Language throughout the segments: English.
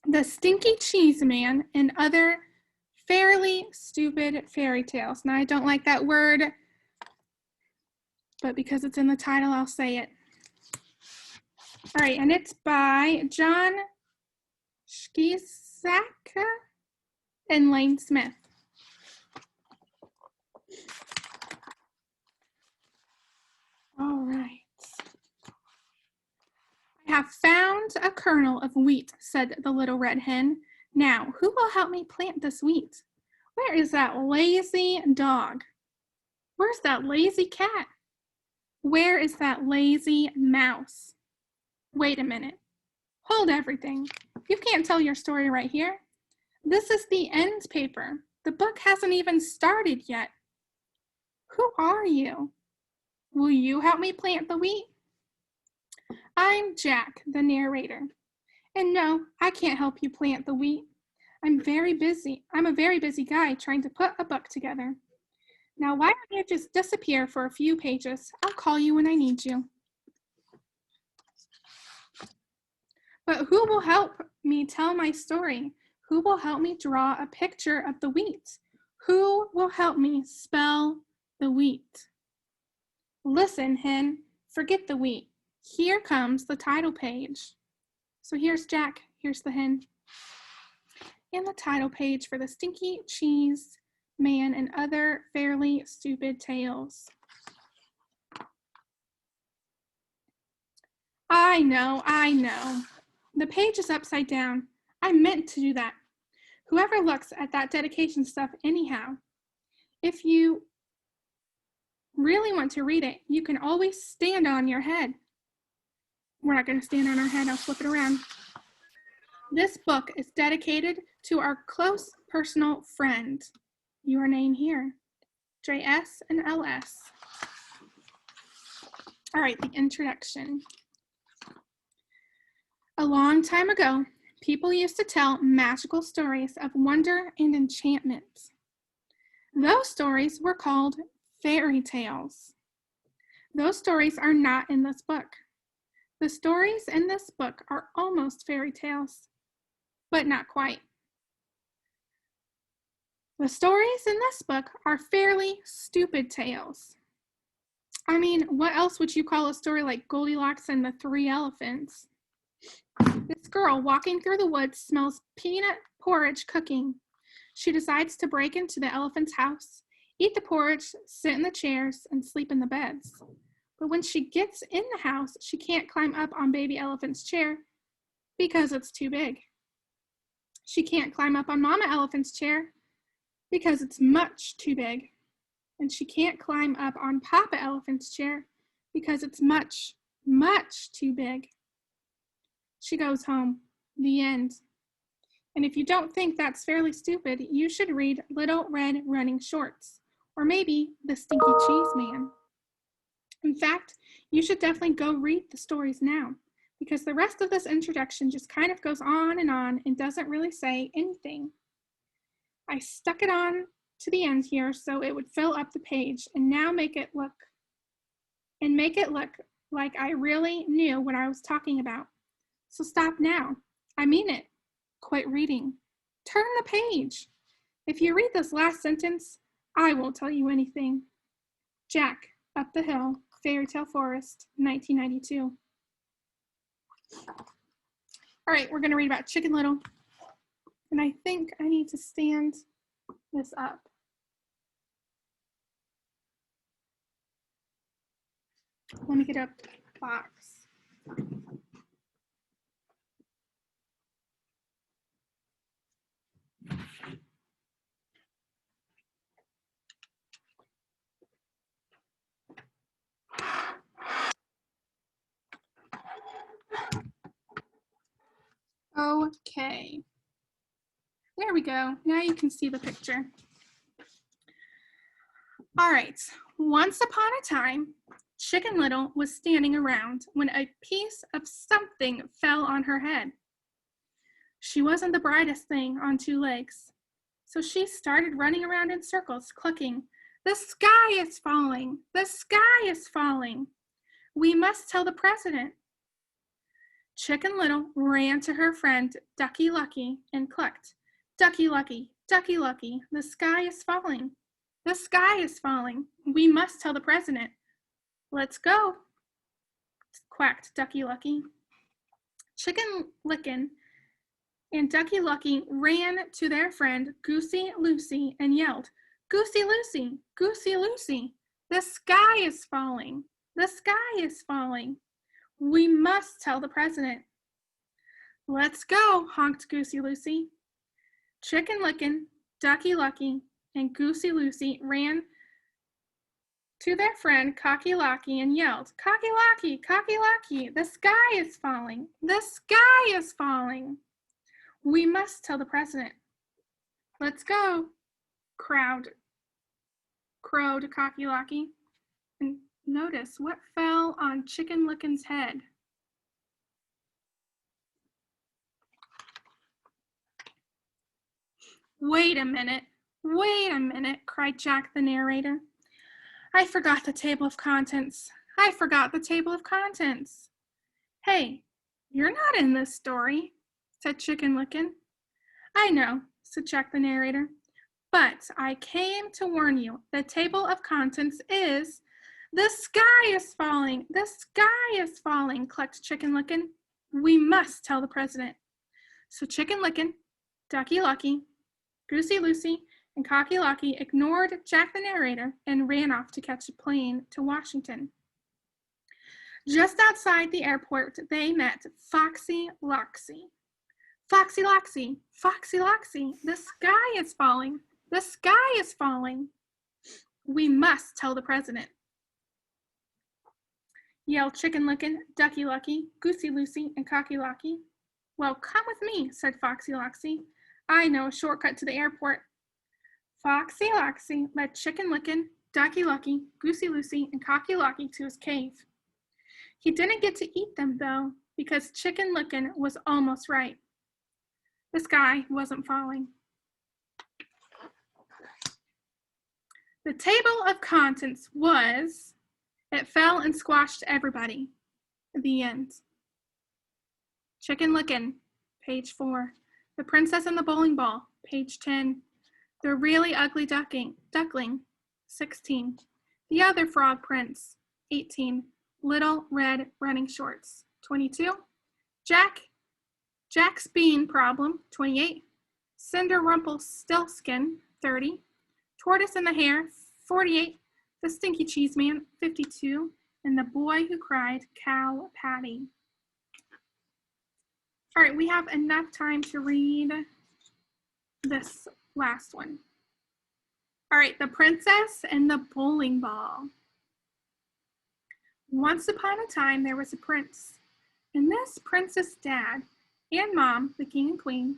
The Stinky Cheese Man and Other Fairly Stupid Fairy Tales. Now, I don't like that word, but because it's in the title, I'll say it. All right, and it's by John Shkizaka and Lane Smith. All right. I have found a kernel of wheat, said the little red hen. Now, who will help me plant this wheat? Where is that lazy dog? Where's that lazy cat? Where is that lazy mouse? Wait a minute. Hold everything. You can't tell your story right here. This is the end paper. The book hasn't even started yet. Who are you? Will you help me plant the wheat? I'm Jack, the narrator. And no, I can't help you plant the wheat. I'm very busy. I'm a very busy guy trying to put a book together. Now, why don't you just disappear for a few pages? I'll call you when I need you. But who will help me tell my story? Who will help me draw a picture of the wheat? Who will help me spell the wheat? Listen, hen, forget the wheat. Here comes the title page. So here's Jack, here's the hen. And the title page for the Stinky Cheese Man and Other Fairly Stupid Tales. I know. The page is upside down. I meant to do that. Whoever looks at that dedication stuff anyhow. If you really want to read it, you can always stand on your head. We're not going to stand on our head. I'll flip it around. This book is dedicated to our close personal friend. Your name here, JS and LS. All right, the introduction. A long time ago, people used to tell magical stories of wonder and enchantment. Those stories were called fairy tales. Those stories are not in this book. The stories in this book are almost fairy tales, but not quite. The stories in this book are fairly stupid tales. I mean, what else would you call a story like Goldilocks and the Three Elephants? This girl walking through the woods smells peanut porridge cooking. She decides to break into the elephant's house, eat the porridge, sit in the chairs, and sleep in the beds. But when she gets in the house, she can't climb up on baby elephant's chair because it's too big. She can't climb up on mama elephant's chair because it's much too big. And she can't climb up on papa elephant's chair because it's much, much too big. She goes home. The end. And if you don't think that's fairly stupid, you should read Little Red Running Shorts, or maybe The Stinky Cheese Man. In fact, you should definitely go read the stories now, because the rest of this introduction just kind of goes on and doesn't really say anything. I stuck it on to the end here so it would fill up the page and now make it look like I really knew what I was talking about. So stop now. I mean it. Quit reading. Turn the page. If you read this last sentence, I won't tell you anything. Jack, Up the Hill, Fairy Tale Forest, 1992. All right, we're going to read about Chicken Little. And I think I need to stand this up. Let me get a box. Okay. There we go. Now you can see the picture. All right. Once upon a time, Chicken Little was standing around when a piece of something fell on her head. She wasn't the brightest thing on two legs, so she started running around in circles, clucking, "The sky is falling! The sky is falling! We must tell the president." Chicken Little ran to her friend Ducky Lucky and clucked, Ducky Lucky, Ducky Lucky, the sky is falling. The sky is falling. We must tell the president. Let's go, quacked Ducky Lucky. Chicken Licken and Ducky Lucky ran to their friend Goosey Lucy and yelled, Goosey Lucy, Goosey Lucy, the sky is falling. The sky is falling. We must tell the president. Let's go, honked Goosey Lucy. Chicken Licken, Ducky Lucky, and Goosey Lucy ran to their friend Cocky Locky and yelled, Cocky Locky, the sky is falling. The sky is falling. We must tell the president. Let's go, crowed Cocky Locky. And notice what fell on Chicken Licken's head. Wait a minute, cried Jack the narrator. I forgot the table of contents. Hey, you're not in this story, said Chicken Licken. I know, said Jack the narrator, but I came to warn you. The table of contents is, the sky is falling, clucked Chicken Licken. We must tell the president. So Chicken Licken, Ducky Lucky, Goosey Lucy, and Cocky Locky ignored Jack the narrator and ran off to catch a plane to Washington. Just outside the airport, they met Foxy Loxy. Foxy Loxy, the sky is falling. The sky is falling. We must tell the president, yelled Chicken Licken, Ducky Lucky, Goosey Lucy, and Cocky Locky. Well, come with me, said Foxy Loxy. I know a shortcut to the airport. Foxy Loxy led Chicken Licken, Ducky Lucky, Goosey Lucy, and Cocky Locky to his cave. He didn't get to eat them, though, because Chicken Licken was almost right. The sky wasn't falling. The table of contents was, it fell and squashed everybody. The end. Chicken Licken, page 4. The Princess and the Bowling Ball, page 10. The Really Ugly Duckling, 16. The Other Frog Prince, 18. Little Red Running Shorts, 22. Jack's Bean Problem, 28. Cinderrumpelstiltskin, 30. Tortoise and the Hare, 48. The Stinky Cheese Man, 52. And The Boy Who Cried Cow Patty. All right, we have enough time to read this last one. All right, The Princess and the Bowling Ball. Once upon a time, there was a prince, and this prince's dad and mom, the king and queen,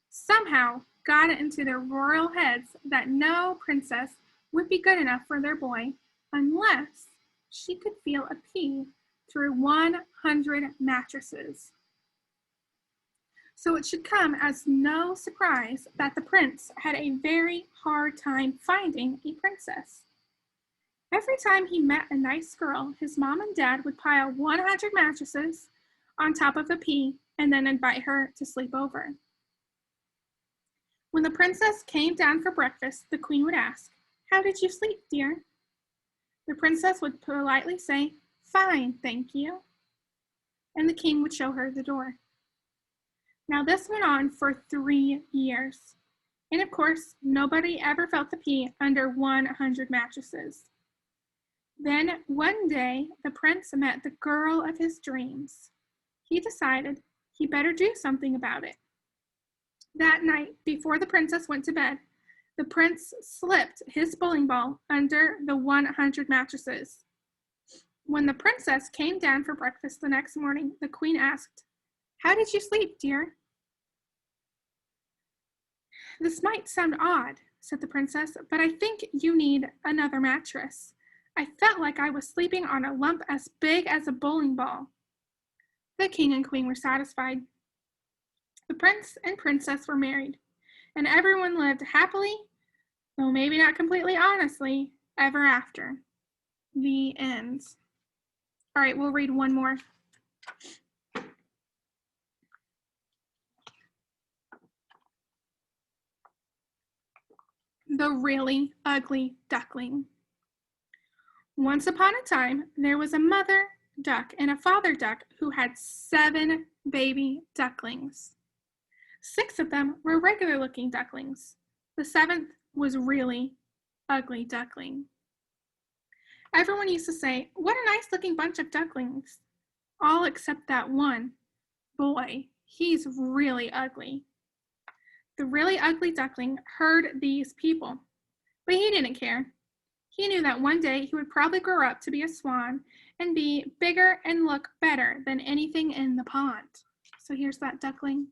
somehow got it into their royal heads that no princess would be good enough for their boy unless she could feel a pea through 100 mattresses. So it should come as no surprise that the prince had a very hard time finding a princess. Every time he met a nice girl, his mom and dad would pile 100 mattresses on top of a pea and then invite her to sleep over. When the princess came down for breakfast, the queen would ask, "How did you sleep, dear?" The princess would politely say, "Fine, thank you." And the king would show her the door. Now this went on for 3 years. And of course, nobody ever felt the pea under 100 mattresses. Then one day, the prince met the girl of his dreams. He decided he better do something about it. That night, before the princess went to bed, the prince slipped his bowling ball under the 100 mattresses. When the princess came down for breakfast the next morning, the queen asked, "How did you sleep, dear?" "This might sound odd," said the princess, "but I think you need another mattress. I felt like I was sleeping on a lump as big as a bowling ball." The king and queen were satisfied. The prince and princess were married, and everyone lived happily, though maybe not completely honestly, ever after. The end. All right, we'll read one more. the really ugly duckling. Once upon a time, there was a mother duck and a father duck who had 7 baby ducklings. 6 of them were regular-looking ducklings. The 7th was really ugly duckling. Everyone used to say, "What a nice-looking bunch of ducklings." All except that one. Boy, he's really ugly. The really ugly duckling heard these people, but he didn't care. He knew that one day he would probably grow up to be a swan and be bigger and look better than anything in the pond. So here's that duckling.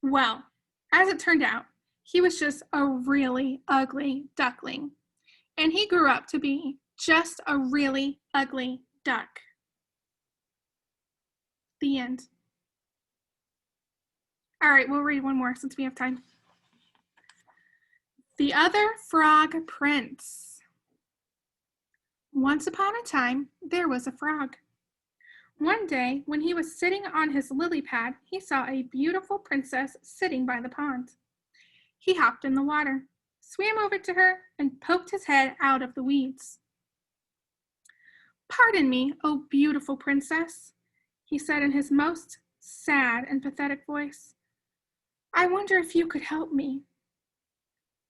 Well, as it turned out, he was just a really ugly duckling, and he grew up to be just a really ugly duck. The end. All right, we'll read one more since we have time. The Other Frog Prince. Once upon a time, there was a frog. One day, when he was sitting on his lily pad, he saw a beautiful princess sitting by the pond. He hopped in the water, swam over to her, and poked his head out of the weeds. "Pardon me, oh beautiful princess," he said in his most sad and pathetic voice. "I wonder if you could help me."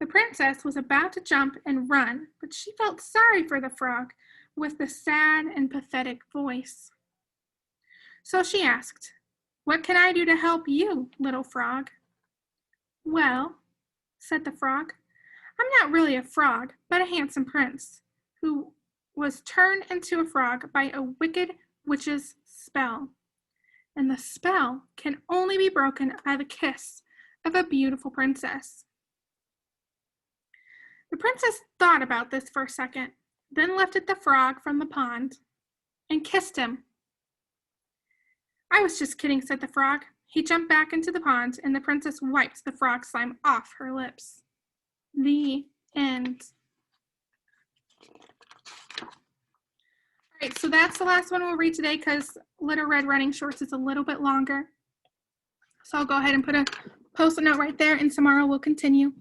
The princess was about to jump and run, but she felt sorry for the frog with the sad and pathetic voice. So she asked, "What can I do to help you, little frog?" "Well," said the frog, "I'm not really a frog, but a handsome prince who was turned into a frog by a wicked witch's spell. And the spell can only be broken by the kiss of a beautiful princess." The princess thought about this for a second, then lifted the frog from the pond and kissed him. "I was just kidding," said the frog. He jumped back into the pond, and the princess wiped the frog slime off her lips. The end. All right, so that's the last one we'll read today because Little Red Running Shorts is a little bit longer. So I'll go ahead and put a Post-it note right there, and tomorrow we'll continue.